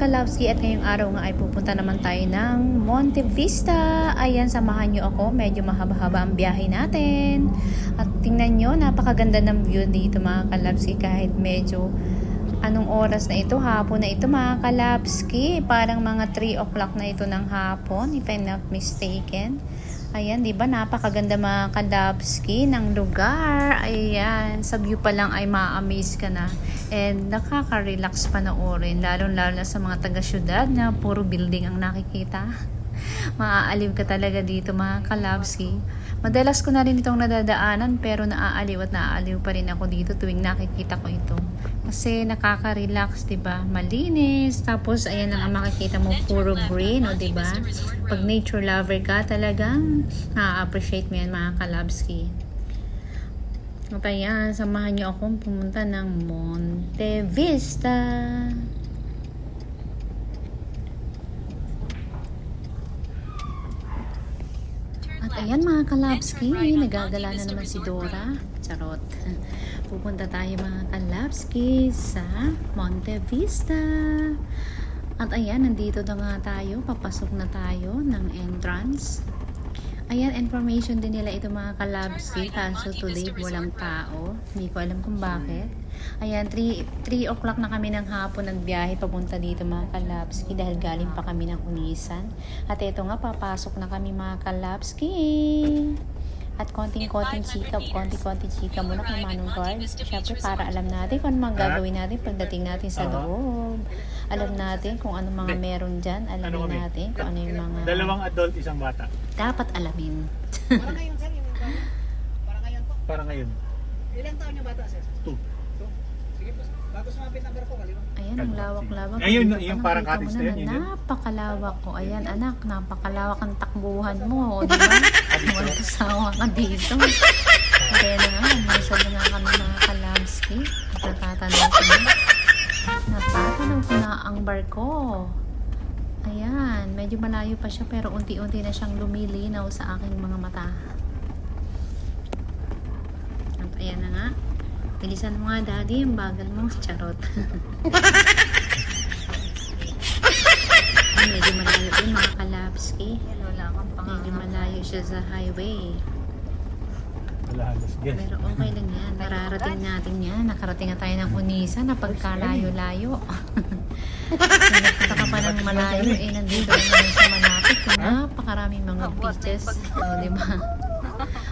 Kalawski, at ngayong araw nga ay pupunta naman tayo ng Monte Vista. Ayan, samahan nyo ako. Medyo mahaba-haba ang biyahe natin. At tingnan nyo, napakaganda ng view dito mga Kalawski. Kahit medyo anong oras na ito, hapon na ito mga Kalawski. Parang mga 3 o'clock na ito ng hapon, if I'm not mistaken. Ayan, di ba napakaganda mga Kalawski ng lugar. Ayan, sa view pa lang ay ma-amaze ka na. And nakaka-relax panoorin, lalo-lalo na sa mga taga-syudad na puro building ang nakikita. Maaaliw ka talaga dito mga Kalawski. Madalas ko na rin itong nadadaanan, pero naaaliw at naaaliw pa rin ako dito tuwing nakikita ko ito. Kasi nakaka-relax, 'di ba? Malinis, tapos ayan lang ang makikita mo, puro green, o 'di ba? Pag nature lover ka, talagang na-appreciate mo 'yan mga Kalawski. At ayan, samahan niyo akong pumunta ng Monte Vista. At ayan mga Kalawski, nagagala na naman si Dora. Charot. Pupunta tayo mga Kalawski sa Monte Vista. At ayan, nandito na nga tayo. Papasok na tayo ng entrance. Ayan, information din nila ito mga Kalawski. Kaso today walang tao. Hindi ko alam kung bakit. Ayan, 3 o'clock na kami ng hapon nagbiyahe papunta dito mga Kalawski. Dahil galing pa kami ng Unisan. At ito nga, papasok na kami mga Kalawski. At konting-konting chika muna kay Manong Guard. Siyempre para alam natin kung ano mga gagawin natin pagdating natin sa loob. Alam natin kung ano mga meron dyan. Alamin natin kung ano yung mga... Dalawang adult, isang bata. dapat alamin. Para ngayon, sir. Para ngayon po. Para ngayon. Ilang taon yung bata, sir? 2. Sige po. Bago sumapit number po, kaliwa. Ayan, ang lawak-lawak. Ayun, Dito yung pa, parang nakita mo cottage na, na yun, yun. napakalawak ko. Ayan, anak, napakalawak ang takbuhan mo. Di ba? Walang kasawa ka dito. Kaya na nga, nasa na nga kami mga Kalawski. At natatanaw ko na. Natatanaw ko na ang barko. Ayan, medyo malayo pa siya pero unti-unti na siyang lumilinaw sa aking mga mata. At ayan na nga. Bilisan mo nga, daddy, yung bagal mo. Charot. Ay, medyo malayo din mga Kalawski. Medyo malayo siya sa highway. Wala halos guess. Pero okay lang yan. Nararating natin yan. Nakarating na tayo ng Unisan na pagkalayo-layo. Nagpunta ka pa ng malayo, nandito naman sa malapit. Napakaraming mga beaches. Diba?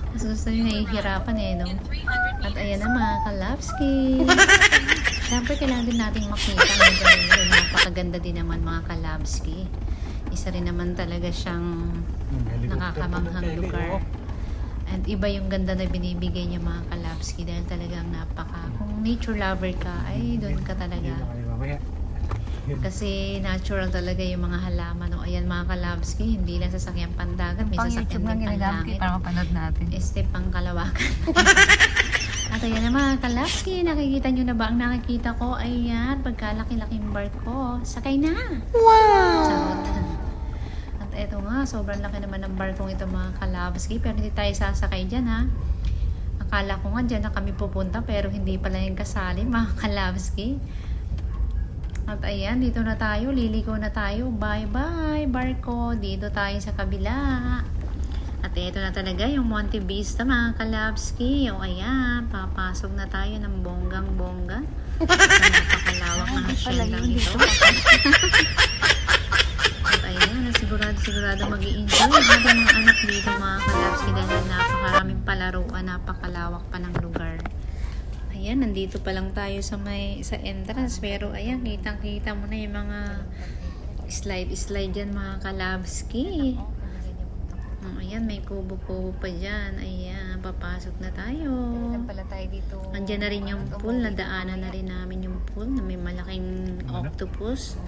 Mas gusto nyo nahihirapan no? At ayan na mga Kalawski. Siyempre kailangan din nating makita ng ganun. Napakaganda din naman mga Kalawski. Isa rin naman talaga siyang nakakamanghang lugar. And iba yung ganda na binibigay niya mga Kalawski dahil talagang kung nature lover ka, ay doon ka talaga. Kasi natural talaga yung mga halaman. O ayan mga Kalawski, hindi lang sasakyan pandagat, may sasakyan din panlangit. Para mapanood natin. Pang kalawakan. At ayan na mga Kalawski, nakikita nyo na ba ang nakikita ko? Ayan, pagkalaki-laking barko. Sakay na! Wow! Charot. At eto nga, sobrang laki naman ng barkong ito mga Kalawski. Pero hindi tayo sasakay dyan ha. Akala ko nga dyan na kami pupunta pero hindi pala yung kasali mga Kalawski. At ayan, dito na tayo, liliko na tayo. Bye-bye, barko. Dito tayo sa kabila. At ito na talaga yung Monte Vista, mga Kalawski. O ayan, papasok na tayo ng bonggang-bongga. Napakalawak na hasyendang ito. At ayan, sigurado mag-i-enjoy natin mga anak dito, mga Kalawski. Dahil napakaraming palaruan, napakalawak pa ng lugar. Ayan, nandito pa lang tayo sa entrance, pero ayan, kitang-kita mo na yung mga slide dyan mga Kalawski. Ayan, may kubo-kubo pa dyan. Ayan, papasok na tayo. Pala tayo dito. Andyan na rin yung pool, nadaanan na rin namin yung pool na may malaking octopus,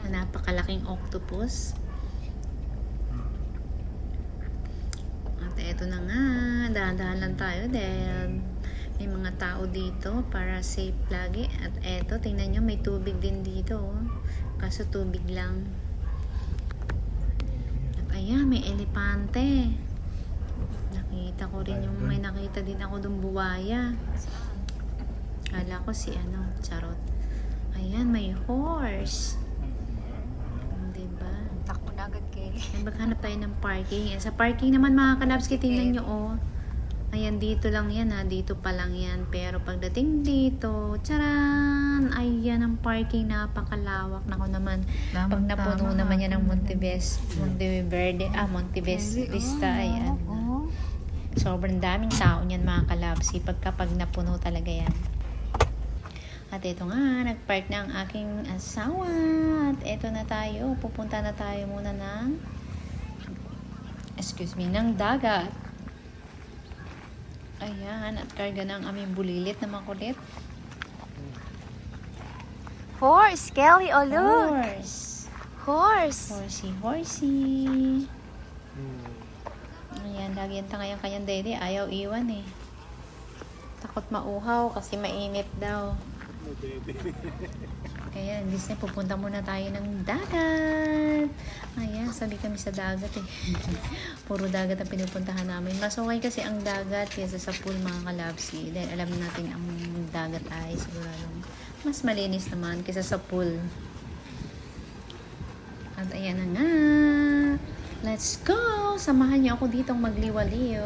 na napakalaking octopus. At eto na nga, dahan-dahan lang tayo dahil may mga tao dito para safe lagi. At eto, tingnan nyo, may tubig din dito. Kaso tubig lang. At ayan, may elepante. Nakita ko rin yung may nakita din ako dong buwaya. Kala ko si charot. Ayan, may horse. dagat kay. Maghanap tayo ng parking. Sa parking naman mga kalabski, tingnan nyo oh. Ayan, dito lang yan ha. Dito pa lang yan. Pero pagdating dito, tsaran! Ayan ang parking. Napakalawak. Nako naman. Pag napuno naman yan ng Monteverde. Vista. Ayan. Sobrang daming tao niyan mga kalabsi. Pagkapag napuno talaga yan. At ito nga, nagpark na ang aking asawa. At ito na tayo. Pupunta na tayo muna ng ng dagat. Ayan, at karga na ang aming bulilit na makulit. Horse, Kelly, oh look. Horse. Horse. Horsey. Ayan, lagi yan tangayang kanyang dede. Ayaw iwan eh. Takot mauhaw kasi mainit daw. Kaya, Disney, pupunta muna tayo ng dagat. Ayan, sabi kami sa dagat eh. Puro dagat ang pinupuntahan namin. Mas okay kasi ang dagat kaysa sa pool mga kalabsi. Dahil alam natin ang dagat ay siguradong mas malinis naman kaysa sa pool. At ayan na nga. Let's go! Samahan niyo ako ditong magliwaliw.